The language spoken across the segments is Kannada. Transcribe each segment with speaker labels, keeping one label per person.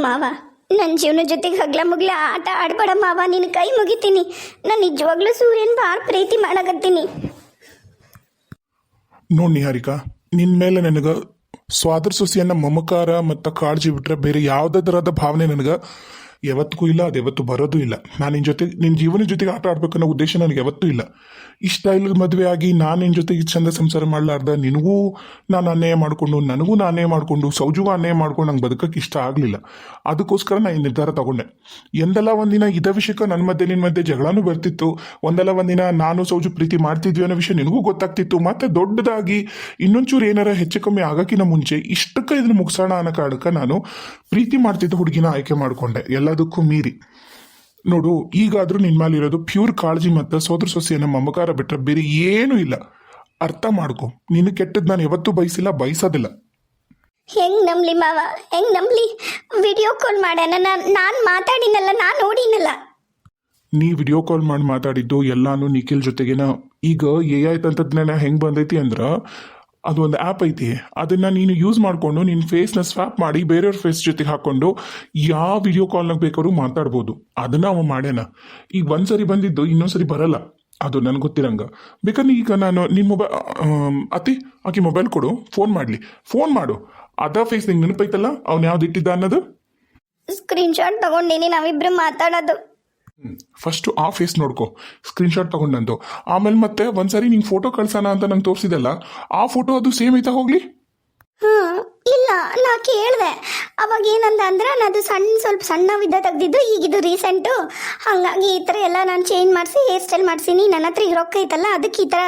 Speaker 1: ಮಾವ, ನನ್ನ ಜೀವನ ಜೊತೆಗೆ ಹಗ್ಲ ಮುಗ್ಲ ಆಟ ಆಡ್ಬೇಡ ಮಾವ, ನಿನ್ನ ಕೈ ಮುಗಿತೀನಿ. ನಾನು ನಿಜವಾಗ್ಲೂ ಸೂರ್ಯನ ಭಾಳ ಪ್ರೀತಿ ಮಾಡಕತ್ತೀನಿ.
Speaker 2: ನೋಡಿ ನಿಹಾರಿಕಾ, ನಿನ್ನ ಮೇಲೆ ನನಗೆ ಸ್ವಾದರ ಸೊಸೆಯನ್ನ ಮಮಕಾರ ಮತ್ತು ಕಾಳಜಿ ಬಿಟ್ರೆ ಬೇರೆ ಯಾವುದೇ ಥರದ ಭಾವನೆ ನನಗೆ ಯಾವತ್ತಿಗೂ ಇಲ್ಲ. ಅದು ಯಾವತ್ತೂ ಬರೋದು ಇಲ್ಲ. ನಾನು ನಿನ್ನ ಜೀವನ ಜೊತೆಗೆ ಆಟ ಆಡ್ಬೇಕನ್ನೋ ಉದ್ದೇಶ ನನಗೆ ಯಾವತ್ತೂ ಇಲ್ಲ. ಇಷ್ಟ ಇಲ್ಲ ಮದುವೆ ಆಗಿ ನಾನು ನಿನ್ನ ಜೊತೆಗೆ ಚಂದ ಸಂಸಾರ ಮಾಡಲಾರ್ದ ನಿನಗೂ ನಾನು ಅನ್ಯಾಯ ಮಾಡಿಕೊಂಡು ನನಗೂ ನಾನು ಅನ್ಯಾಯ ಮಾಡಿಕೊಂಡು ಸೌಜುಗೂ ಅನ್ಯಾಯ ಮಾಡ್ಕೊಂಡು ನಂಗೆ ಬದುಕಕ್ಕೆ ಇಷ್ಟ ಆಗಲಿಲ್ಲ. ಅದಕ್ಕೋಸ್ಕರ ನಾನು ಈ ನಿರ್ಧಾರ ತಗೊಂಡೆ. ಎಂದೆಲ್ಲ ಒಂದಿನ ಇದೇ ವಿಷಯಕ್ಕೆ ನನ್ನ ಮಧ್ಯೆ ನಿನ್ನ ಮಧ್ಯೆ ಜಗಳನೂ ಬರ್ತಿತ್ತು. ಒಂದೆಲ್ಲ ಒಂದಿನ ನಾನು ಸೌಜು ಪ್ರೀತಿ ಮಾಡ್ತಿದ್ವಿ ಅನ್ನೋ ವಿಷಯ ನಿನಗೂ ಗೊತ್ತಾಗ್ತಿತ್ತು. ಮತ್ತೆ ದೊಡ್ಡದಾಗಿ ಇನ್ನೊಂಚೂರು ಏನಾರ ಹೆಚ್ಚು ಕಮ್ಮಿ ಆಗೋಕ್ಕಿಂತ ಮುಂಚೆ ಇಷ್ಟಕ್ಕೆ ಇದನ್ನು ಮುಗಿಸೋಣ ಅನ್ನೋ ಕಾರಣಕ್ಕೆ ನಾನು ಪ್ರೀತಿ ಮಾಡ್ತಿದ್ದ ಹುಡುಗಿನ ಆಯ್ಕೆ ಮಾಡಿಕೊಂಡೆ, ಎಲ್ಲದಕ್ಕೂ ಮೀರಿ. ನೋಡು, ಈಗಾದರೂ ನಿನ್ನ ಮೇಲಿರೋದು ಪ್ಯೂರ್ ಕಾಳಜಿ ಮತ್ತು ಸೋದರ ಸೊಸೆಯನ್ನ ಮಮಕಾರ ಬಿಟ್ಟರೆ ಬೇರೆ ಏನೂ ಇಲ್ಲ. ಅರ್ಥ ಮಾಡ್ಕೊ. ನೀನು ಕೆಟ್ಟದ್ದು ನಾನು ಯಾವತ್ತೂ ಬಯಸಿಲ್ಲ, ಬಯಸೋದಿಲ್ಲ.
Speaker 1: ಹೆಂಗ್ ನಂಬ್ಲಿ ಮಾವ, ಹೆಂಗ್ ನಂಬ್ಲಿ? ವಿಡಿಯೋ ಕಾಲ್ ಮಾಡ್ಯಾನ, ನಾನು ಮಾತಾಡಿನಲ್ಲ, ನಾನು ನೋಡಿನಲ್ಲ.
Speaker 2: ನೀ ವಿಡಿಯೋ ಕಾಲ್ ಮಾಡಿ ಮಾತಾಡಿದ್ದು ಎಲ್ಲಾನು ನಿಖಿಲ್ ಜೊತೆಗೇನ. ಈಗ AI ತಂತ್ರಜ್ಞಾನ ಹೆಂಗೆ ಬಂದೈತಿ ಅಂದ್ರೆ, ಅದು ಒಂದು ಆ್ಯಪ್ ಐತಿ. ಅದನ್ನು ನೀನು ಯೂಸ್ ಮಾಡಿಕೊಂಡು ನಿನ್ನ ಫೇಸ್ನ ಸ್ವ್ಯಾಪ್ ಮಾಡಿ ಬೇರೆಯವ್ರ ಫೇಸ್ ಜೊತೆಗೆ ಹಾಕ್ಕೊಂಡು ಯಾವ ವಿಡಿಯೋ ಕಾಲ್ನಾಗ ಬೇಕಾದ್ರೂ ಮಾತಾಡ್ಬೋದು. ಅದನ್ನು ಅವ ಮಾಡ್ಯಾನ. ಈಗ ಒಂದ್ಸರಿ ಬಂದಿದ್ದು ಇನ್ನೊಂದ್ಸರಿ ಬರಲ್ಲ, ಅದು ನನಗೆ ಗೊತ್ತಿರಂಗ. ಬೇಕಾದ್ರೆ ಈಗ ನಾನು ನಿನ್ನ ಆಕೆ ಮೊಬೈಲ್ ಕೊಡು, ಫೋನ್ ಮಾಡಲಿ, ಫೋನ್ ಮಾಡು. ಅದ ಫೇಸ್ ನಿಂಗೆ ನೆನಪೈತಲ್ಲ ಅವ್ನು ಯಾವ್ದು ಇಟ್ಟಿದ್ದ ಅನ್ನೋದು.
Speaker 1: ಸ್ಕ್ರೀನ್ಶಾಟ್ ತಗೊಂಡಿನಿ, ನಾವಿಬ್ರು ಮಾತಾಡೋದು.
Speaker 2: ಫಸ್ಟು ಆ ಫೇಸ್ ನೋಡ್ಕೊ, ಸ್ಕ್ರೀನ್ಶಾಟ್ ತಗೊಂಡಂದು. ಆಮೇಲೆ ಮತ್ತೆ ಒಂದ್ಸರಿ ನಿಂಗೆ ಫೋಟೋ ಕಳ್ಸೋಣ ಅಂತ ನಂಗೆ ತೋರಿಸಿದಲ್ಲ, ಆ ಫೋಟೋ ಅದು ಸೇಮ್ ಐತಾ ಹೋಗ್ಲಿ?
Speaker 1: ಇಲ್ಲ, ನಾ ಕೇಳಿದೆ. ಅವಾಗ ಏನಂದ ಅಂದ್ರೆ, ಅದು ಸ್ವಲ್ಪ ಸಣ್ಣವಿದ್ದ ತೆಗ್ದಿದ್ದು, ಈಗಿದು ರೀಸೆಂಟು. ಹಾಗಾಗಿ ಈ ಥರ ಎಲ್ಲ ನಾನು ಚೇಂಜ್ ಮಾಡಿಸಿ ಹೇರ್ ಸ್ಟೈಲ್ ಮಾಡಿಸೀನಿ. ನನ್ನ ಹತ್ರ ಈ ರೊಕ್ಕ ಐತಲ್ಲ, ಅದಕ್ಕೆ ಈ ಥರ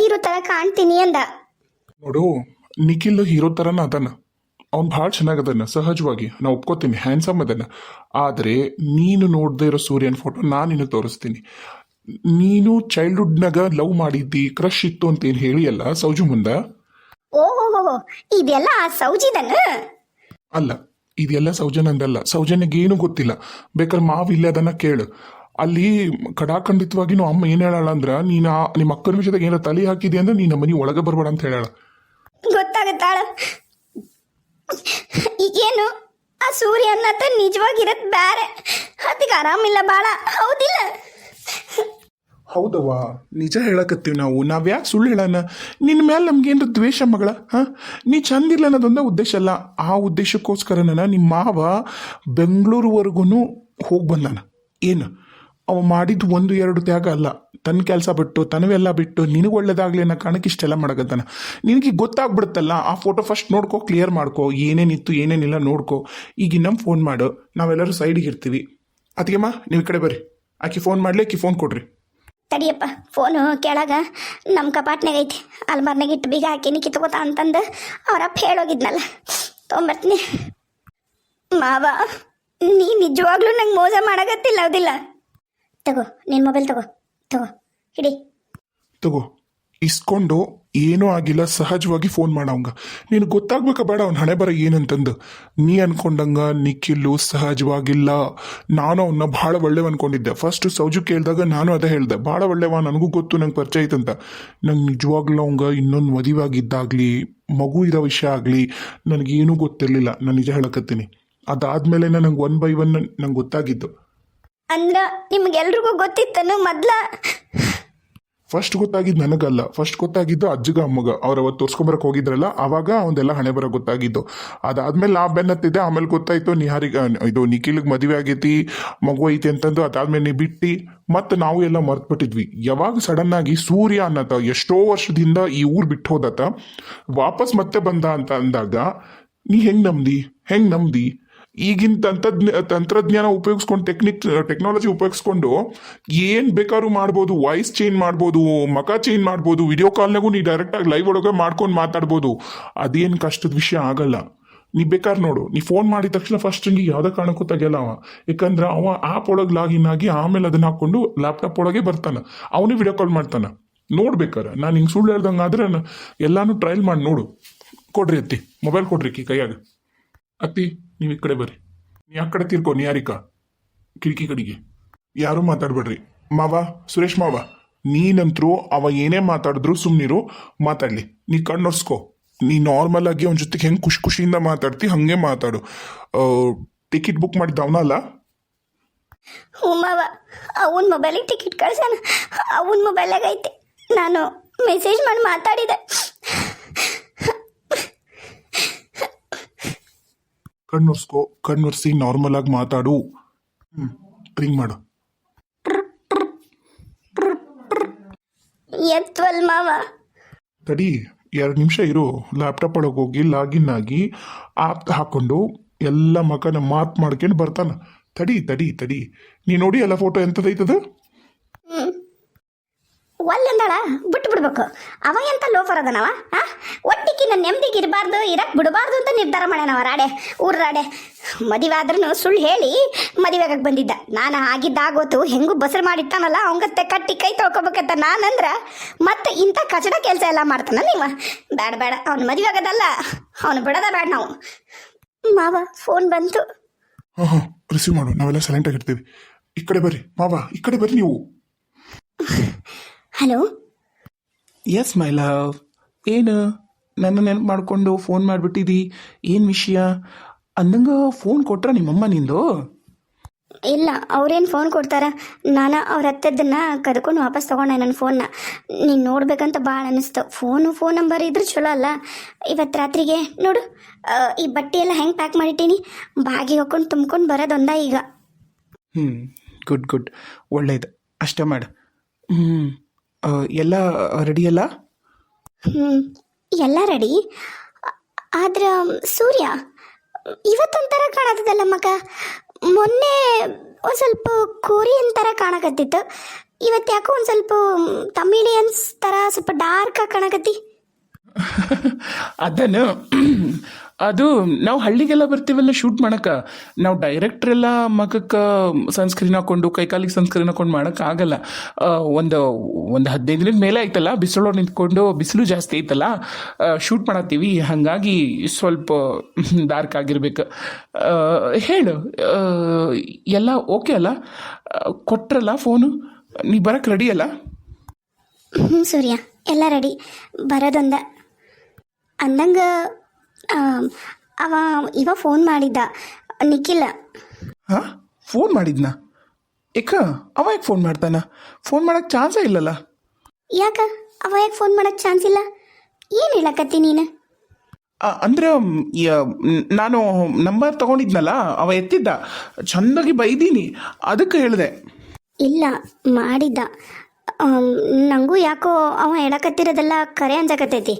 Speaker 1: ಹೀರೋ ಥರ ಕಾಣ್ತೀನಿ ಅಂದ.
Speaker 2: ನೋಡು, ನಿಖಿಲ್ ಹೀರೋ ಥರನ ಅದನ್ನ, ಅವ್ನು ಭಾಳ ಚೆನ್ನಾಗದನ್ನ, ಸಹಜವಾಗಿ ನಾವು ಒಪ್ಕೋತೀನಿ, ಹ್ಯಾಂಡ್ಸಮ್ ಅದನ್ನ. ಆದರೆ ನೀನು ನೋಡದೇ ಇರೋ ಸೂರ್ಯನ ಫೋಟೋ ನಾನು ನಿನಗೆ ತೋರಿಸ್ತೀನಿ. ನೀನು ಚೈಲ್ಡ್ಹುಡ್ನಾಗ ಲವ್ ಮಾಡಿದ್ದಿ, ಕ್ರಶ್ ಇತ್ತು ಅಂತ ಏನು ಹೇಳಿ ಅಲ್ಲ ಸೌಜು ಮುಂದೆ.
Speaker 1: ಓಹೋ, ಇದೆಲ್ಲ ಸೌಜಿದನ?
Speaker 2: ಅಲ್ಲ, ಇದೆಲ್ಲ ಸೌಜನ್ಯಂದಲ್ಲ. ಸೌಜನ್ಯಗೆ ಏನೂ ಗೊತ್ತಿಲ್ಲ. ಬೇಕಾದ್ರೆ ಮಾವು ಇಲ್ಲೇ ಅದನ್ನ ಕೇಳು. ಅಲ್ಲಿ ಕಡಾಖಂಡಿತವಾಗಿ ಅಮ್ಮ ಏನು ಹೇಳಾಳ ಅಂದ್ರೆ, ನೀನು ನಿಮ್ಮ ಅಕ್ಕನ ವಿಷಯದಾಗ ಏನಾರ ತಲೆ ಹಾಕಿದೆ ಅಂದ್ರೆ ನೀನು ಮನೆ ಒಳಗೆ ಬರಬೇಡ ಅಂತ ಹೇಳಾಳ.
Speaker 1: ಗೊತ್ತಾಗತ್ತಾಳ. ಈಗೇನು ಆ ಸೂರ್ಯ ಅನ್ನತ ನಿಜವಾಗಿರತ್ ಬ್ಯಾರೆ, ಅದಕ್ಕೆ ಆರಾಮಿಲ್ಲ ಬಾಳ, ಹೌದಿಲ್ಲ?
Speaker 2: ಹೌದವ್ವ, ನಿಜ ಹೇಳಕತ್ತೀವಿ ನಾವು. ಯಾಕೆ ಸುಳ್ಳು ಹೇಳೋಣ? ನಿನ್ನ ಮೇಲೆ ನಮ್ಗೇನು ದ್ವೇಷ ಮಗಳ? ನೀ ಚಂದಿಲ್ಲ ಅನ್ನೋದೊಂದೇ ಉದ್ದೇಶ ಅಲ್ಲ. ಆ ಉದ್ದೇಶಕ್ಕೋಸ್ಕರನ ನಿಮ್ಮ ಮಾವ ಬೆಂಗಳೂರುವರೆಗೂ ಹೋಗಿ ಬಂದಾನ. ಏನು ಅವ ಮಾಡಿದ್ದು 1-2 ತ್ಯಾಗ ಅಲ್ಲ. ತನ್ನ ಕೆಲಸ ಬಿಟ್ಟು ತನವೆಲ್ಲ ಬಿಟ್ಟು ನಿನಗೆ ಒಳ್ಳೇದಾಗ್ಲಿ ಅನ್ನೋ ಕಾರಣಕ್ಕೆ ಇಷ್ಟೆಲ್ಲ ಮಾಡಕತ್ತಾನ. ನಿನಗೆ ಗೊತ್ತಾಗ್ಬಿಡುತ್ತಲ್ಲ. ಆ ಫೋಟೋ ಫಸ್ಟ್ ನೋಡ್ಕೊ, ಕ್ಲಿಯರ್ ಮಾಡ್ಕೊ, ಏನೇನಿತ್ತು ಏನೇನಿಲ್ಲ ನೋಡ್ಕೊ. ಈಗ ಇನ್ನೊಮ್ಮೆ ಫೋನ್ ಮಾಡು, ನಾವೆಲ್ಲರೂ ಸೈಡಿಗೆ ಇರ್ತೀವಿ. ಅದಕ್ಕೆಮ್ಮ ನೀವು ಈ ಕಡೆ ಬರ್ರಿ, ಆಕೆ ಫೋನ್ ಮಾಡಲಿ, ಆಕೆ ಫೋನ್ ಕೊಡ್ರಿ.
Speaker 1: ತಡಿಯಪ್ಪ, ಫೋನು ಕೆಳಗ ನಮ್ಮ ಕಪಾಟ್ನಾಗ ಐತಿ, ಅಲ್ಮಾರ್ನಾಗ ಇಟ್ಟು ಬೀಗ ಹಾಕಿನಿ ಕಿತ್ಕೋತ ಅಂತಂದು ಅವರಪ್ಪ ಹೇಳೋಗಿದ್ನಲ್ಲ, ತೊಗೊಂಬರ್ತೀನಿ. ಮಾವ, ನೀ ನಿಜವಾಗ್ಲೂ ನಂಗೆ ಮೋಸ ಮಾಡಕತ್ತಿಲ್ಲ, ಹೌದಿಲ್ಲ? ತಗೋ ನಿನ್ನ ಮೊಬೈಲ್, ತಗೋ ಹಿಡಿ.
Speaker 2: ತಗೋ, ಇಸ್ಕೊಂಡು ಏನೂ ಆಗಿಲ್ಲ, ಸಹಜವಾಗಿ ಫೋನ್ ಮಾಡವಂಗ. ನೀನು ಗೊತ್ತಾಗ್ಬೇಕ ಬೇಡ ಅವ್ನ ಹಣೆ ಬರ ಏನಂತಂದು. ನೀ ಅನ್ಕೊಂಡಂಗ ನಿಖಿಲ್ಲು ಸಹಜವಾಗಿಲ್ಲ. ನಾನು ಅವನ್ನ ಭಾಳ ಒಳ್ಳೆವ ಅನ್ಕೊಂಡಿದ್ದೆ. ಫಸ್ಟ್ ಸೌಜು ಕೇಳಿದಾಗ ನಾನು ಅದೇ ಹೇಳಿದೆ, ಭಾಳ ಒಳ್ಳೆವ, ನನಗೂ ಗೊತ್ತು, ನಂಗೆ ಪರಿಚಯ ಐತಂತ. ನಂಗೆ ನಿಜವಾಗ್ಲೂ ಅವಂಗ ಇನ್ನೊಂದು ಮದುವೆ ಆಗಿದ್ದಾಗಲಿ ಮಗು ಇರೋ ವಿಷಯ ಆಗಲಿ ನನಗೇನೂ ಗೊತ್ತಿರಲಿಲ್ಲ. ನಾನು ನಿಜ ಹೇಳಕತ್ತೀನಿ. ಅದಾದ್ಮೇಲೆ ನಂಗೆ 1 by 1 ನಂಗೆ ಗೊತ್ತಾಗಿದ್ದು.
Speaker 1: ಅಂದ್ರ ನಿಮ್ಗೆಲ್ರಿಗೂ ಗೊತ್ತಿತ್ತನು ಮೊದ್ಲ?
Speaker 2: ಫಸ್ಟ್ ಗೊತ್ತಾಗಿದ್ದು ನನಗಲ್ಲ, ಫಸ್ಟ್ ಗೊತ್ತಾಗಿದ್ದು ಅಜ್ಜಗ ಅಮ್ಮಗ. ಅವ್ರು ಅವತ್ತು ತೋರ್ಸ್ಕೊಂಬರಕ್ಕೆ ಹೋಗಿದ್ರಲ್ಲ, ಆವಾಗ ಅವಂದೆಲ್ಲ ಹಣೆ ಬರ ಗೊತ್ತಾಗಿದ್ದು. ಅದಾದ್ಮೇಲೆ ನಾ ಬೆನ್ನತ್ತಿದ್ದೆ. ಆಮೇಲೆ ಗೊತ್ತಾಯ್ತು ಇದು ನಿಖಿಲ್ಗೆ ಮದುವೆ ಆಗೈತಿ, ಮಗು ಐತಿ ಅಂತಂದು. ಅದಾದ್ಮೇಲೆ ನೀ ಬಿಟ್ಟು ಮತ್ತೆ ನಾವು ಎಲ್ಲ ಮರ್ತ್ಬಿಟ್ಟಿದ್ವಿ. ಯಾವಾಗ ಸಡನ್ ಆಗಿ ಸೂರ್ಯ ಅನ್ನತ ಎಷ್ಟೋ ವರ್ಷದಿಂದ ಈ ಊರು ಬಿಟ್ಟು ಹೋದತ ವಾಪಸ್ ಮತ್ತೆ ಬಂದ ಅಂತ ಅಂದಾಗ ನೀ ಹೆಂಗ್ ನಂಬ್ದಿ? ಈಗಿನ ತಂತ್ರಜ್ಞಾನ ಉಪಯೋಗಿಸ್ಕೊಂಡು ಟೆಕ್ನಾಲಜಿ ಉಪಯೋಗಿಸ್ಕೊಂಡು ಏನು ಬೇಕಾದ್ರೂ ಮಾಡ್ಬೋದು. ವಾಯ್ಸ್ ಚೇಂಜ್ ಮಾಡ್ಬೋದು, ಮಕ ಚೇಂಜ್ ಮಾಡ್ಬೋದು, ವಿಡಿಯೋ ಕಾಲ್ನಾಗೂ ನೀ ಡೈರೆಕ್ಟಾಗಿ ಲೈವ್ ಒಳಗೆ ಮಾಡ್ಕೊಂಡು ಮಾತಾಡ್ಬೋದು. ಅದೇನು ಕಷ್ಟದ ವಿಷಯ ಆಗಲ್ಲ. ನೀ ಬೇಕಾದ್ರೆ ನೋಡು, ನೀ ಫೋನ್ ಮಾಡಿದ ತಕ್ಷಣ ಫಸ್ಟ್ ಹಿಂಗೆ ಯಾವುದೇ ಕಾರಣಕ್ಕೂ ತೆಗಿಯಲ್ಲ ಅವ. ಯಾಕಂದ್ರೆ ಅವ ಆ್ಯಪ್ ಒಳಗೆ ಲಾಗಿನ್ ಆಗಿ ಆಮೇಲೆ ಅದನ್ನ ಹಾಕ್ಕೊಂಡು ಲ್ಯಾಪ್ಟಾಪ್ ಒಳಗೆ ಬರ್ತಾನೆ, ಅವನೇ ವಿಡಿಯೋ ಕಾಲ್ ಮಾಡ್ತಾನೆ. ನೋಡ್ಬೇಕಾರೆ ನಾನು ಹಿಂಗೆ ಸುಳ್ಳು ಹೇಳ್ದಂಗೆ ಆದ್ರೆ ಎಲ್ಲಾನು ಟ್ರಯಲ್ ಮಾಡಿ ನೋಡು. ಕೊಡ್ರಿ ಅತ್ತಿ, ಮೊಬೈಲ್ ಕೊಡ್ರಿ ಕೈಯಾಗ. ಅತ್ತಿ ನೀವು ಈ ಕಡೆ ಬರ್ರಿ, ನೀ ಆ ಕಡೆ ತಿರ್ಕೋ. ನಿಹಾರಿಕಾ ಕಿಟಕಿ ಕಡೆಗೆ, ಯಾರು ಮಾತಾಡ್ಬೇಡ್ರಿ. ಮಾವ, ಸುರೇಶ್ ಮಾವ, ನೀನಂತರೂ ಅವ ಏನೇ ಮಾತಾಡಿದ್ರು ಸುಮ್ಮನಿರು, ಮಾತಾಡಲಿ. ನೀ ಕಣ್ಣೊರ್ಸ್ಕೊ. ನೀ ನಾರ್ಮಲ್ ಆಗಿ ಅವನ ಜೊತೆಗೆ ಹೆಂಗೆ ಖುಷಿಯಿಂದ ಮಾತಾಡ್ತಿ ಹಂಗೆ ಮಾತಾಡು. ಟಿಕೆಟ್ ಬುಕ್ ಮಾಡಿದ್ದ ಅವನ ಅಲ್ಲ?
Speaker 1: ಹ್ಞೂ ಮಾವ, ಅವನ ಮೊಬೈಲಿಗೆ ಟಿಕೆಟ್ ಕಳ್ಸೋಣ, ಅವನ ಮೊಬೈಲಾಗ ಐತೆ. ನಾನು ಮೆಸೇಜ್ ಮಾಡಿ ಮಾತಾಡಿದೆ.
Speaker 2: ಕಣ್ಣೊರ್ಸಿ ನಾರ್ಮಲ್ ಆಗಿ ಮಾತಾಡು. ರಿಂಗ್ ಮಾಡು.
Speaker 1: ಎತ್ವಲ್ ಮಾವ.
Speaker 2: ತಡಿ 2 ನಿಮಿಷ ಇರು. ಲ್ಯಾಪ್ಟಾಪ್ ಒಳಗೆ ಹೋಗಿ ಲಾಗಿನ್ ಆಗಿ ಆಪ್ ಹಾಕೊಂಡು ಎಲ್ಲ ಮಗನ ಮಾತು ಮಾಡ್ಕೊಂಡು ಬರ್ತಾನ. ತಡಿ ನೀ ನೋಡಿ ಎಲ್ಲ ಫೋಟೋ ಎಂಥದೈತದ?
Speaker 1: ಒಲ್ಲಂದಳ ಬಿಟ್ಟು ಬಿಡ್ಬೇಕು. ಅವ ಎಂತ ಲೋಫರ್ ಅದನವ. ಒಟ್ಟಿಗೆ ನನ್ನ ನೆಮ್ಮದಿಗೆ ಇರಬಾರ್ದು, ಇರಕ್ಕೆ ಬಿಡಬಾರ್ದು ಅಂತ ನಿರ್ಧಾರ ಮಾಡ್ಯಾನವ. ಊರ್ ರಾಡೆ ಮದುವೆ ಆದ್ರೂ ಸುಳ್ಳು ಹೇಳಿ ಮದುವೆಗೆ ಬಂದಿದ್ದ. ನಾನು ಆಗಿದ್ದಾಗೋತು ಹೆಂಗೂ ಬಸರು ಮಾಡಿಟ್ಟಾನಲ್ಲ, ಅವಂಗತ್ತೆ ಕಟ್ಟಿ ಕೈ ತೊಳ್ಕೊಬೇಕಂತ ನಾನಂದ್ರ ಮತ್ತೆ ಇಂಥ ಕಚಡ ಕೆಲಸ ಎಲ್ಲ ಮಾಡ್ತಾನ ನೀವು. ಬೇಡ ಅವ್ನು ಮದುವೆ ಆಗೋದಲ್ಲ, ಅವನು ಬಿಡೋದ ಬೇಡ ನಾವು. ಮಾವ ಫೋನ್ ಬಂತು.
Speaker 2: ಹಾಂ ರಿಸೀವ್ ಮಾಡು, ನಾವೆಲ್ಲ ಸೈಲೆಂಟ್ ಆಗಿರ್ತೀವಿ. ಈ ಕಡೆ ಬರ್ರಿ ಮಾವ, ಈ ಕಡೆ ಬರ್ರಿ ನೀವು.
Speaker 1: ಹಲೋ.
Speaker 3: Yes my love. ಏನು ನನ್ನ ನೆನಪು ಮಾಡಿಕೊಂಡು ಫೋನ್ ಮಾಡಿಬಿಟ್ಟಿದಿ? ಏನು ವಿಷಯ? ಅಂದಂಗೆ ಫೋನ್ ಕೊಟ್ರ ನಿಮ್ಮಮ್ಮ ನಿಂದು?
Speaker 1: ಇಲ್ಲ, ಅವ್ರೇನು ಫೋನ್ ಕೊಡ್ತಾರ. ನಾನು ಅವ್ರ ಹತ್ತದನ್ನ ಕದ್ಕೊಂಡು ವಾಪಸ್ ತೊಗೊಂಡೆ ನನ್ನ ಫೋನ್ನ. ನೀನು ನೋಡ್ಬೇಕಂತ ಭಾಳ ಅನ್ನಿಸ್ತು. ಫೋನ್ ನಂಬರ್ ಇದ್ರೆ ಚಲೋ ಅಲ್ಲ. ಇವತ್ತು ರಾತ್ರಿಗೆ ನೋಡು, ಈ ಬಟ್ಟೆ ಎಲ್ಲ ಹೆಂಗೆ ಪ್ಯಾಕ್ ಮಾಡಿಟ್ಟೀನಿ, ಬಾಗಿಗೆ ಹಾಕೊಂಡು ತುಂಬ್ಕೊಂಡು ಬರೋದೊಂದ ಈಗ.
Speaker 3: ಗುಡ್ ಒಳ್ಳೇದು, ಅಷ್ಟೇ ಮಾಡು. ಎಲ್ಲ ರೆಡಿ ಅಲ್ಲ?
Speaker 1: ಎಲ್ಲ ರೆಡಿ. ಆದ್ರೆ ಸೂರ್ಯ ಇವತ್ತೊಂಥರ ಕಾಣತ್ತದಲ್ಲ ಮಗ. ಮೊನ್ನೆ ಒಂದು ಸ್ವಲ್ಪ ಕೊರಿಯನ್ ಥರ ಕಾಣಕತ್ತಿತ್ತು, ಇವತ್ತು ಯಾಕೋ ಒಂದು ಸ್ವಲ್ಪ ತಮಿಳಿಯನ್ಸ್ ಥರ ಸ್ವಲ್ಪ ಡಾರ್ಕ್ ಆಗಿ ಕಾಣಕತ್ತಿ.
Speaker 3: ಅದನ್ನು ಅದು ನಾವು ಹಳ್ಳಿಗೆಲ್ಲ ಬರ್ತೀವಲ್ಲ ಶೂಟ್ ಮಾಡಕ್ಕೆ, ನಾವು ಡೈರೆಕ್ಟ್ರೆಲ್ಲ ಮಗಕ್ಕೆ ಸನ್ಸ್ಕ್ರೀನ್ ಹಾಕ್ಕೊಂಡು ಕೈಕಾಲಿಗೆ ಸನ್ಸ್ಕ್ರೀನ್ ಹಾಕ್ಕೊಂಡು ಮಾಡೋಕ್ಕಾಗಲ್ಲ. ಒಂದು 15 ದಿನದ ಮೇಲೆ ಆಯ್ತಲ್ಲ, ಬಿಸಿಲೊಳಗೆ ನಿಂತ್ಕೊಂಡು, ಬಿಸಿಲು ಜಾಸ್ತಿ ಐತಲ್ಲ, ಶೂಟ್ ಮಾಡತ್ತೀವಿ. ಹಾಗಾಗಿ ಸ್ವಲ್ಪ ಡಾರ್ಕ್ ಆಗಿರ್ಬೇಕು. ಹೇಳು, ಎಲ್ಲ ಓಕೆ ಅಲ್ಲ? ಕೊಟ್ರಲ್ಲ ಫೋನು? ನೀ ಬರೋಕ್ಕೆ ರೆಡಿ ಅಲ್ಲ?
Speaker 1: ಸೂರ್ಯ ಎಲ್ಲ ರೆಡಿ, ಬರೋದೊಂದ. ಅಂದಂಗೆ ಇವ ಫೋನ್ ಮಾಡಿದ್ದ, ನಿಖಿಲ್.
Speaker 3: ಹಾಂ, ಫೋನ್ ಮಾಡಿದ್ನಾ? ಅವ ಯಾಕೆ ಫೋನ್ ಮಾಡ್ತಾನ? ಫೋನ್ ಮಾಡೋಕ್ಕೆ ಚಾನ್ಸೇ ಇಲ್ಲಲ್ಲ.
Speaker 1: ಯಾಕ ಅವ ಯಾಕೆ ಫೋನ್ ಮಾಡೋಕ್ಕೆ ಚಾನ್ಸ್ ಇಲ್ಲ? ಏನು ಹೇಳಕತ್ತಿ ನೀನು?
Speaker 3: ಅಂದ್ರೆ ನಾನು ನಂಬರ್ ತಗೊಂಡಿದ್ನಲ್ಲ, ಅವ ಎತ್ತಿದ್ದ, ಚಂದಾಗಿ ಬೈದೀನಿ, ಅದಕ್ಕೆ ಹೇಳಿದೆ.
Speaker 1: ಇಲ್ಲ, ಮಾಡಿದ್ದ. ನನಗೂ ಯಾಕೋ ಅವ ಹೇಳಕತ್ತಿರೋದೆಲ್ಲ ಕರೆ ಅನ್ಸಕತ್ತೈತಿ.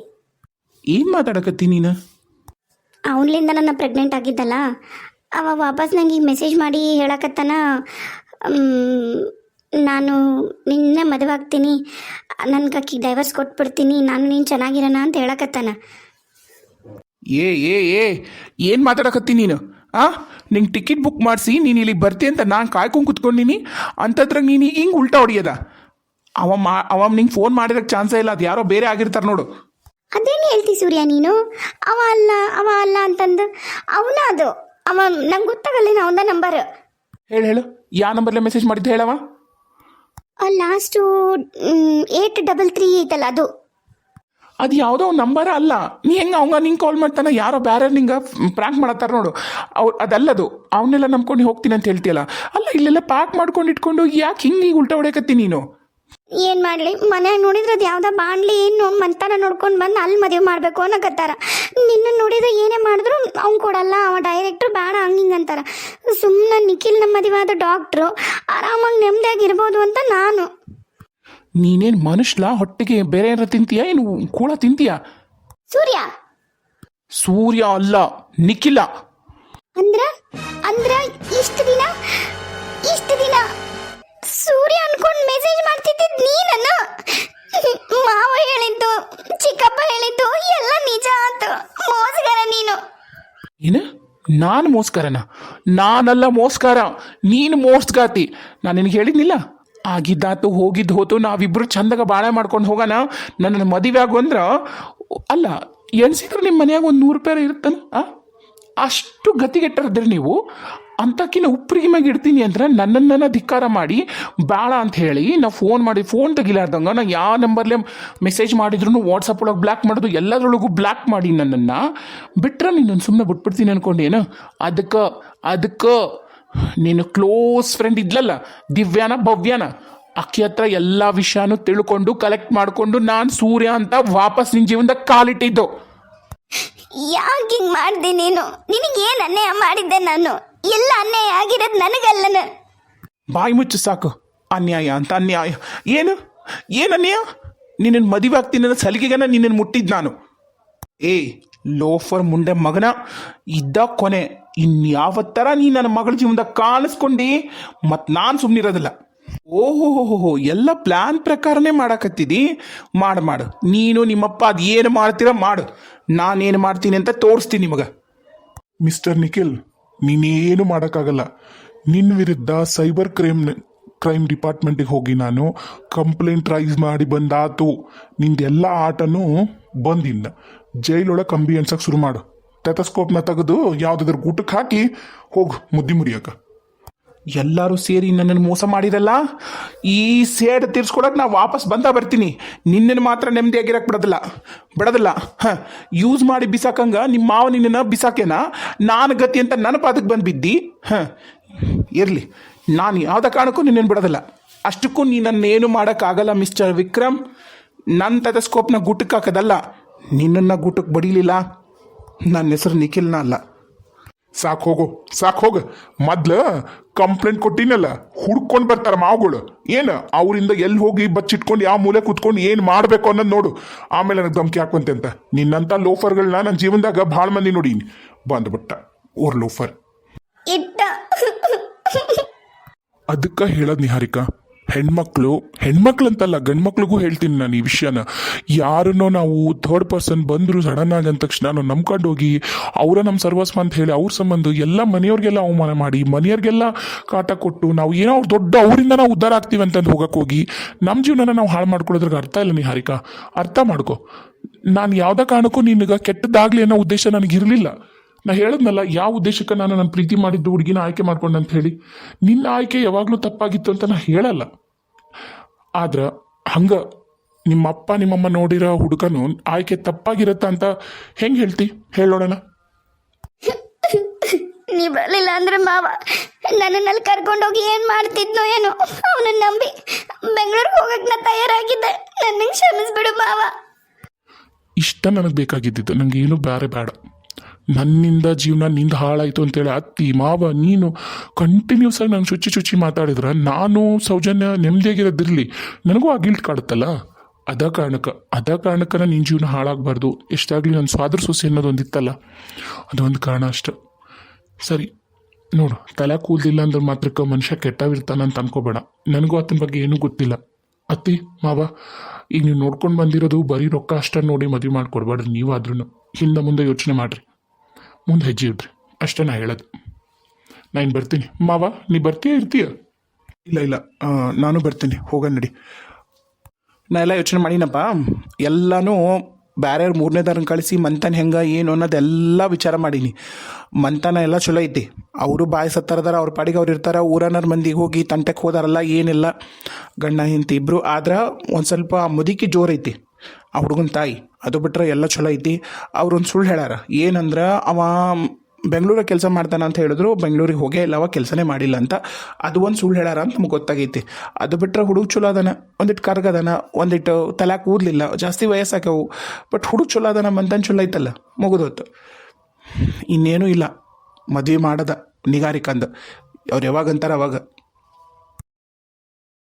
Speaker 3: ಏನು ಮಾತಾಡಕತ್ತಿ ನೀನು?
Speaker 1: ಅವನಿಂದ ನನ್ನ ಪ್ರೆಗ್ನೆಂಟ್ ಆಗಿದ್ದಲ್ಲ, ಅವ ವಾಪಸ್ ನಂಗೆ ಈಗ ಮೆಸೇಜ್ ಮಾಡಿ ಹೇಳಕತ್ತಾನ, ನಾನು ನಿನ್ನೆ ಮದುವೆ ಆಗ್ತೀನಿ, ನನ್ಗೆ ಅಕ್ಕಿ ಡೈವರ್ಸ್ ಕೊಟ್ಬಿಡ್ತೀನಿ, ನಾನು ನೀನು ಚೆನ್ನಾಗಿರೋಣ ಅಂತ ಹೇಳಕತ್ತಾನ.
Speaker 3: ಏನು ಮಾತಾಡಕತ್ತಿ ನೀನು? ನಿಂಗೆ ಟಿಕೆಟ್ ಬುಕ್ ಮಾಡಿಸಿ ನೀನು ಇಲ್ಲಿಗೆ ಬರ್ತಿ ಅಂತ ನಾನು ಕಾಯ್ಕೊಂಡು ಕುತ್ಕೊಂಡಿನಿ, ಅಂಥದ್ರಾಗ ನೀನು ಈಗ ಹಿಂಗೆ ಉಲ್ಟಾ ಹೊಡಿಯೋದ? ಅವ ನಿಂಗೆ ಫೋನ್ ಮಾಡಿರೋಕ್ಕೆ ಚಾನ್ಸೇ ಇಲ್ಲ, ಅದು ಯಾರೋ ಬೇರೆ ಆಗಿರ್ತಾರೆ ನೋಡು.
Speaker 1: ಅದೇನು ಹೇಳ್ತಿ ಸೂರ್ಯ ನೀನು? ಅವ ಅಲ್ಲ ಅಂತಂದು ಅವನ ಅದು ಅವ ನಂಗೆ ಗೊತ್ತಾಗಲ್ಲ ಅವನ ನಂಬರ್.
Speaker 3: ಹೇಳು, ಯಾವ ನಂಬರ್ಲೆ ಮೆಸೇಜ್ ಮಾಡಿದ್ದು ಹೇಳವ?
Speaker 1: ಲಾಸ್ಟು 833 ಐತಲ್ಲ ಅದು.
Speaker 3: ಅದು ಯಾವುದೋ ಒಂದು ನಂಬರ್ ಅಲ್ಲ. ನೀ ಹೆಂಗೆ ಅವಂಗ ನಿಂಗೆ ಕಾಲ್ ಮಾಡ್ತಾನೆ, ಯಾರೋ ಬೇರೆ ನಿಂಗೆ ಪ್ರ್ಯಾಂಕ್ ಮಾಡತ್ತಾರ ನೋಡು, ಅದಲ್ಲದು. ಅವನ್ನೆಲ್ಲ ನಂಬ್ಕೊಂಡು ಹೋಗ್ತೀನಿ ಅಂತ ಹೇಳ್ತೀಯಲ್ಲ, ಅಲ್ಲ ಇಲ್ಲೆಲ್ಲ ಪ್ಯಾಕ್ ಮಾಡ್ಕೊಂಡು ಇಟ್ಕೊಂಡು ಯಾಕೆ ಹಿಂಗೆ ಉಲ್ಟಾ ಹೊಡೆಯಕತ್ತಿ ನೀನು?
Speaker 1: ಏನು ಮಾಡಲಿ, ಮನ್ಯಾಗ ನೋಡಿದ್ರೆ ಅದು ಯಾವುದೋ ಬಾಣ್ಲಿ ಏನು ಮಂತಾನ ನೋಡ್ಕೊಂಡು ಬಂದು ಅಲ್ಲಿ ಮದುವೆ ಮಾಡಬೇಕು ಅನ್ನಕತ್ತಾರ. ನಿನ್ನ ನೋಡಿದ್ರೆ ಏನೇ ಮಾಡಿದ್ರು ಅವ್ನು ಕೊಡಲ್ಲ, ಅವ ಡೈರೆಕ್ಟ್ರು ಬೇಡ ಹಂಗಿಂಗೆ ಅಂತಾರ. ಸುಮ್ಮನೆ ನಿಖಿಲ್ ನಮ್ಮ ಮದುವೆ ಆದ ಡಾಕ್ಟ್ರು, ಆರಾಮಾಗಿ ನೆಮ್ಮದಿಯಾಗಿರ್ಬೋದು ಅಂತ ನಾನು.
Speaker 3: ನೀನೇನು ಮನುಷ್ಯಲ? ಹೊಟ್ಟೆಗೆ ಬೇರೆ ಏನಾರ ತಿಂತೀಯಾ? ಏನು ಕೂಳ ತಿಂತೀಯಾ? ಸೂರ್ಯ ಅಲ್ಲ, ನಿಖಿಲ.
Speaker 1: ಅಂದ್ರ ಇಷ್ಟು ದಿನ ಸೂರ್ಯ ಅನ್ಕೊಂಡು ಮೆಸೇಜ್ ಮಾಡ್ತಿದ್ದಿದ್ ನೀನನ್ನ? ಮಾವ ಹೇಳಿದ್ದು, ಚಿಕ್ಕಪ್ಪ ಹೇಳಿದ್ದು ಎಲ್ಲ ನಿಜ ಆತು. ಮೋಸಗಾರ ನೀನು.
Speaker 3: ಏನು? ನಾನು ಮೋಸ್ಕರನ? ನಾನಲ್ಲ ಮೋಸ್ಕಾರ, ನೀನು ಮೋಸ್ಗಾತಿ. ನಾನು ನಿನಗೆ ಹೇಳಿದ್ನಿಲ್ಲ, ಆಗಿದ್ದಾತು ಹೋಗಿದ್ದು ಹೋತು, ನಾವಿಬ್ರು ಚಂದಾಗ ಬಾಳೆ ಮಾಡ್ಕೊಂಡು ಹೋಗೋಣ, ನನ್ನ ಮದುವೆ ಆಗು ಅಂದ್ರ ಅಲ್ಲ ಎಣ್ಸಿದ್ರೆ ನಿಮ್ಮ ಮನ್ಯಾಗ ಒಂದು 100 ರೂಪಾಯಿ ಇರುತ್ತಾನ. ಅಷ್ಟು ಗತಿಗೆಟ್ಟರದ್ರಿ ನೀವು. ಅಂತಕಿನ ಉಪ್ಪರಿಗೆ ಮ್ಯಾಗ ಇಡ್ತೀನಿ ಅಂದ್ರೆ ನನ್ನನ್ನು ಧಿಕ್ಕಾರ ಮಾಡಿ ಬೇಡ ಅಂತ ಹೇಳಿ ನಾವು ಫೋನ್ ತೆಗಿಲಾರ್ದಂಗೆ ನಾ ಯಾವ ನಂಬರ್ಲೆ ಮೆಸೇಜ್ ಮಾಡಿದ್ರು ವಾಟ್ಸಪ್ ಒಳಗೆ ಬ್ಲಾಕ್ ಮಾಡೋದು ಎಲ್ಲದ್ರೊಳಗೂ ಬ್ಲಾಕ್ ಮಾಡಿ ನನ್ನನ್ನು ಬಿಟ್ರೆ ನೀನು ಸುಮ್ಮನೆ ಬಿಟ್ಬಿಡ್ತೀನಿ ಅನ್ಕೊಂಡೇನು? ಅದಕ್ಕೆ ನೀನು ಕ್ಲೋಸ್ ಫ್ರೆಂಡ್ ಇದ್ಲಲ್ಲ ಭವ್ಯಾನ ಅಕ್ಕಿ ಹತ್ರ ಎಲ್ಲ ವಿಷಯನೂ ತಿಳ್ಕೊಂಡು ಕಲೆಕ್ಟ್ ಮಾಡಿಕೊಂಡು ನಾನು ಸೂರ್ಯ ಅಂತ ವಾಪಸ್ ನಿನ್ನ ಜೀವನದಾಗ ಕಾಲಿಟ್ಟಿದ್ದು.
Speaker 1: ಯಾಕೆ ಹಿಂಗೆ ಮಾಡ್ದೆ ನೀನು? ನಿನಗೇನು ಅನ್ಯಾಯ ಮಾಡಿದ್ದೆ ನಾನು? ಎಲ್ಲ ಅನ್ಯಾಯ ಆಗಿರೋದು ನನಗಲ್ಲನ.
Speaker 3: ಬಾಯಿ ಮುಚ್ಚು ಸಾಕು. ಅನ್ಯಾಯ ಅಂತ ಅನ್ಯಾಯ ಏನು ಅನ್ಯಾಯ? ನಿನ್ನನ್ನು ಮದುವೆ ಆಗ್ತೀನಿ ಅನ್ನೋ ಸಲಿಗೆಗನ ನಿನ್ನನ್ನು ಮುಟ್ಟಿದ್ದು ನಾನು. ಲೋಫರ್ ಮುಂಡೆ ಮಗನ ಇದ್ದ ಕೊನೆ. ಇನ್ಯಾವತ್ತರ ನೀ ನನ್ನ ಮಗಳ ಜೀವನದಾಗ ಕಾಣಿಸ್ಕೊಂಡು ಮತ್ತು ನಾನು ಸುಮ್ಮನಿರೋದಿಲ್ಲ. ಓಹೋ ಎಲ್ಲ ಪ್ಲ್ಯಾನ್ ಪ್ರಕಾರನೇ ಮಾಡಕತ್ತಿದ್ದಿ. ಮಾಡು ನೀನು ನಿಮ್ಮಪ್ಪ ಅದು ಏನು ಮಾಡ್ತೀರ ಮಾಡು. ನಾನೇನು ಮಾಡ್ತೀನಿ ಅಂತ ತೋರಿಸ್ತೀನಿ ನಿಮಗೆ.
Speaker 2: ಮಿಸ್ಟರ್ ನಿಖಿಲ್, ನೀನೇನು ಮಾಡೋಕ್ಕಾಗಲ್ಲ. ನಿನ್ನ ವಿರುದ್ಧ ಸೈಬರ್ ಕ್ರೈಮ್ ಡಿಪಾರ್ಟ್ಮೆಂಟಿಗೆ ಹೋಗಿ ನಾನು ಕಂಪ್ಲೇಂಟ್ ರೈಸ್ ಮಾಡಿ ಬಂದಾತು. ನಿಂದೆಲ್ಲ ಆಟನೂ ಬಂದಿಲ್ಲ. ಜೈಲೊಳಗೆ ಕಂಬಿ ಅನ್ಸಕ್ಕೆ ಶುರು ಮಾಡು. ಟೆತಸ್ಕೋಪ್ನ ತೆಗೆದು ಯಾವುದಾದ್ರೂ ಊಟಕ್ಕೆ ಹಾಕಿ ಹೋಗು ಮುದ್ದಿ ಮುರಿಯಕ್ಕೆ.
Speaker 3: ಎಲ್ಲರೂ ಸೇರಿ ನನ್ನನ್ನು ಮೋಸ ಮಾಡಿರಲ್ಲ. ಈ ಸೇಡ್ ತೀರ್ಸ್ಕೊಳಕ್ಕೆ ನಾ ವಾಪಸ್ ಬರ್ತೀನಿ. ನಿನ್ನನ್ನು ಮಾತ್ರ ನೆಮ್ಮದಿಯಾಗಿರಕ್ಕೆ ಬಿಡೋದಿಲ್ಲ. ಯೂಸ್ ಮಾಡಿ ಬಿಸಾಕಂಗ ನಿಮ್ಮ ಮಾವ ನಿನ್ನನ್ನು ಬಿಸಾಕೇನ ನಾನು ಗತಿ ಅಂತ ನನ್ನ ಪಾದಕ್ಕೆ ಬಂದು ಬಿದ್ದಿ. ಇರಲಿ, ನಾನು ಯಾವುದೇ ಕಾರಣಕ್ಕೂ ನಿನ್ನನ್ನು ಬಿಡೋದಿಲ್ಲ. ಅಷ್ಟಕ್ಕೂ ನೀನನ್ನೇನು ಮಾಡೋಕ್ಕಾಗಲ್ಲ ಮಿಸ್ಟರ್ ವಿಕ್ರಮ್. ನನ್ನ ಟೆತಸ್ಕೋಪ್ನ ಗುಟ್ಟಕ್ಕೆ ಹಾಕೋದಲ್ಲ, ನಿನ್ನನ್ನು ಗುಟ್ಟಕ್ಕೆ ಬಡಿಲಿಲ್ಲ. ನನ್ನ ಹೆಸರು ನಿಖಿಲ್ನ ಅಲ್ಲ.
Speaker 2: ಸಾಕು ಹೋಗು. ಮೊದ್ಲು ಕಂಪ್ಲೇಂಟ್ ಕೊಟ್ಟಿನಲ್ಲ, ಹುಡ್ಕೊಂಡು ಬರ್ತಾರ ಮಾವುಗಳು. ಏನು ಅವರಿಂದ ಎಲ್ಲಿ ಹೋಗಿ ಬಚ್ಚಿಟ್ಕೊಂಡು ಯಾವ ಮೂಲೆ ಕೂತ್ಕೊಂಡು ಏನು ಮಾಡಬೇಕು ಅನ್ನೋದು ನೋಡು. ಆಮೇಲೆ ನನಗೆ ಧಮಕಿ ಹಾಕುವಂತೆ ಅಂತ. ನಿನ್ನಂಥ ಲೋಫರ್ಗಳನ್ನ ನನ್ನ ಜೀವನದಾಗ ಭಾಳ ಮಂದಿ ನೋಡೀನಿ. ಬಂದ್ಬಿಟ್ಟ ಓರ್ ಲೋಫರ್. ಅದಕ್ಕೆ ಹೇಳೋದು ನಿಹಾರಿಕಾ, ಹೆಣ್ಮಕ್ಳಂತಲ್ಲ ಗಂಡ್ಮಕ್ಳಿಗೂ ಹೇಳ್ತೀನಿ ನಾನು ಈ ವಿಷಯನ. ಯಾರನ್ನೋ ನಾವು ಥರ್ಡ್ ಪರ್ಸನ್ ಬಂದರು ಸಡನ್ ಆಗಿ ಅಂದ ತಕ್ಷಣ ನಾವು ನಂಬ್ಕೊಂಡು ಹೋಗಿ ಅವರ ನಮ್ಮ ಸರ್ವಸ್ವ ಅಂತ ಹೇಳಿ ಅವ್ರ ಸಂಬಂಧ ಎಲ್ಲ ಮನೆಯವ್ರಿಗೆಲ್ಲ ಅವಮಾನ ಮಾಡಿ ಮನೆಯವ್ರಿಗೆಲ್ಲ ಕಾಟ ಕೊಟ್ಟು ನಾವು ಏನೋ ಅವ್ರು ದೊಡ್ಡ ಅವರಿಂದ ನಾವು ಉದ್ಧಾರ ಆಗ್ತೀವಿ ಅಂತಂದು ಹೋಗಕ್ಕೆ ಹೋಗಿ ನಮ್ಮ ಜೀವನನ ನಾವು ಹಾಳು ಮಾಡ್ಕೊಳ್ಳೋದ್ರಿಗೆ ಅರ್ಥ ಇಲ್ಲ ನಿಹಾರಿಕಾ. ಅರ್ಥ ಮಾಡ್ಕೊ. ನಾನು ಯಾವುದೇ ಕಾರಣಕ್ಕೂ ನಿನಗೆ ಕೆಟ್ಟದಾಗಲಿ ಅನ್ನೋ ಉದ್ದೇಶ ನನಗಿರಲಿಲ್ಲ. ನಾ ಹೇಳದ್ನಲ್ಲ ಯಾವ ಉದ್ದೇಶಕ್ಕೆ ನಾನು ಪ್ರೀತಿ ಮಾಡಿದ್ದು ಹುಡುಗಿನ ಆಯ್ಕೆ ಮಾಡ್ಕೊಂಡೆ ಅಂತ ಹೇಳಿ. ನಿನ್ನ ಆಯ್ಕೆ ಯಾವಾಗಲೂ ತಪ್ಪಾಗಿತ್ತು ಅಂತ ನಾ ಹೇಳಲ್ಲ. ಆದ್ರೆ ಹಂಗೆ ನಿಮ್ಮಪ್ಪ ನಿಮ್ಮಮ್ಮ ನೋಡಿರೋ ಹುಡುಗನು ಆಯ್ಕೆ ತಪ್ಪಾಗಿರತ್ತ ಅಂತ ಹೆಂಗೆ ಹೇಳ್ತಿ ಹೇಳೋಣ?
Speaker 1: ನೀ ಬರಲಿಲ್ಲ ಅಂದ್ರೆ ಮಾವ ನನ್ನಲ್ಲಿ ಕರ್ಕೊಂಡೋಗಿ ಏನು ಮಾಡ್ತಿದ್ನೋ ಏನೋ. ಅವನನ್ನ ನಂಬಿ ಬೆಂಗಳೂರಿಗೆ ಹೋಗಕ್ಕೆ ನಾ ತಯಾರಾಗಿದ್ದೆ. ನನಗೆ ಕ್ಷಮಿಸ್ಬಿಡು ಮಾವ.
Speaker 2: ಇಷ್ಟ ನನಗೆ ಬೇಕಾಗಿದ್ದಿದ್ದು. ನನಗೆ ಏನು ಬೇರೆ ಬೇಡ. ನನ್ನಿಂದ ಜೀವನ ನಿಂದ ಹಾಳಾಯಿತು ಅಂತೇಳಿ ಅತ್ತಿ ಮಾವ ನೀನು ಕಂಟಿನ್ಯೂಸ್ ಆಗಿ ನಂಗೆ ಚುಚ್ಚಿ ಮಾತಾಡಿದ್ರೆ ನಾನು ಸೌಜನ್ಯ ನೆಮ್ಮದಿಯಾಗಿರೋದಿರಲಿ. ನನಗೂ ಆ ಗಿಲ್ಟ್ ಕಾಡುತ್ತಲ್ಲ. ಅದ ಕಾರಣಕ್ಕೆ ನಿನ್ನ ಜೀವನ ಹಾಳಾಗಬಾರ್ದು. ಎಷ್ಟಾಗಲಿ ನನ್ನ ಸ್ವಾದ್ರ ಸೊಸೆ ಅನ್ನೋದೊಂದಿತ್ತಲ್ಲ, ಅದೊಂದು ಕಾರಣ ಅಷ್ಟೆ. ಸರಿ ನೋಡು, ತಲೆ ಕೂದಲಿಲ್ಲ ಅಂದ್ರೆ ಮಾತ್ರಕ್ಕೆ ಮನುಷ್ಯ ಕೆಟ್ಟವಿರ್ತಾನಂತ ಅನ್ಕೋಬೇಡ. ನನಗೂ ಆತನ ಬಗ್ಗೆ ಏನೂ ಗೊತ್ತಿಲ್ಲ. ಅತ್ತಿ ಮಾವ, ಈಗ ನೀವು ನೋಡ್ಕೊಂಡು ಬಂದಿರೋದು ಬರೀ ರೊಕ್ಕ ಅಷ್ಟ ನೋಡಿ ಮದುವೆ ಮಾಡಿಕೊಡ್ಬೇಡ್ರಿ. ನೀವಾದ್ರೂ ಹಿಂದೆ ಮುಂದೆ ಯೋಚನೆ ಮಾಡಿರಿ, ಮುಂದೆ ಹೆಜ್ಜೆ ಇಡ್ರಿ. ಅಷ್ಟೇ ನಾ ಹೇಳೋದು. ನಾನು ಬರ್ತೀನಿ ಮಾವ. ನೀ ಇರ್ತೀಯ?
Speaker 3: ಇಲ್ಲ ನಾನು ಬರ್ತೀನಿ. ಹೋಗೋಣ ನಡಿ. ನಾ ಎಲ್ಲ ಯೋಚನೆ ಮಾಡಿನಪ್ಪ. ಎಲ್ಲನೂ ಬೇರೆ ಮೂರನೇದಾರನ್ನ ಕಳಿಸಿ ಮಂತನ ಹೆಂಗೆ ಏನು ಅನ್ನೋದೆಲ್ಲ ವಿಚಾರ ಮಾಡೀನಿ. ಮಂತನ ಎಲ್ಲ ಚಲೋ ಐತಿ. ಅವರು ಬಾಯಿ ಸತ್ತಾರದಾರ, ಅವ್ರ ಪಾಡಿಗೆ ಅವ್ರು ಇರ್ತಾರೆ. ಊರನ್ನರ ಮಂದಿಗೆ ಹೋಗಿ ತಂಟಕ್ಕೆ ಹೋದಾರಲ್ಲ, ಏನಿಲ್ಲ. ಗಂಡ ಹೆಂಡತಿ ಇಬ್ಬರು. ಆದ್ರೆ ಒಂದು ಸ್ವಲ್ಪ ಮುದುಕಿ ಜೋರೈತಿ ಆ ಹುಡುಗನ ತಾಯಿ. ಅದು ಬಿಟ್ರೆ ಎಲ್ಲ ಚಲೋ ಐತಿ. ಅವ್ರೊಂದು ಸುಳ್ಳು ಹೇಳ್ಯಾರ. ಏನಂದ್ರೆ ಅವ ಬೆಂಗಳೂರಿಗೆ ಕೆಲಸ ಮಾಡ್ತಾನೆ ಅಂತ ಹೇಳಿದ್ರು. ಬೆಂಗಳೂರಿಗೆ ಹೋಗೇ ಇಲ್ಲ, ಅವ ಕೆಲಸನೇ ಮಾಡಿಲ್ಲ ಅಂತ. ಅದು ಒಂದು ಸುಳ್ಳು ಹೇಳ್ಯಾರ ಅಂತ ನಮ್ಗೆ ಗೊತ್ತಾಗೈತಿ. ಅದು ಬಿಟ್ಟರೆ ಹುಡುಗ ಚಲೋ ಅದಾನ, ಒಂದಿಟ್ಟು ಕರ್ಗದಾನ, ಒಂದಿಟ್ಟು ತಲೆ ಕೂದಲಿಲ್ಲ, ಜಾಸ್ತಿ ವಯಸ್ಸಾಕವು. ಬಟ್ ಹುಡುಗ ಚಲೋ ಅದಾನ, ಮಂತನ್ ಚಲೋ ಐತಲ್ಲ, ಮುಗಿದೋತು. ಇನ್ನೇನೂ ಇಲ್ಲ, ಮದುವೆ ಮಾಡದ ನಿಗಾರಿಕಂದು. ಅವ್ರು ಯಾವಾಗಂತಾರೆ ಅವಾಗ.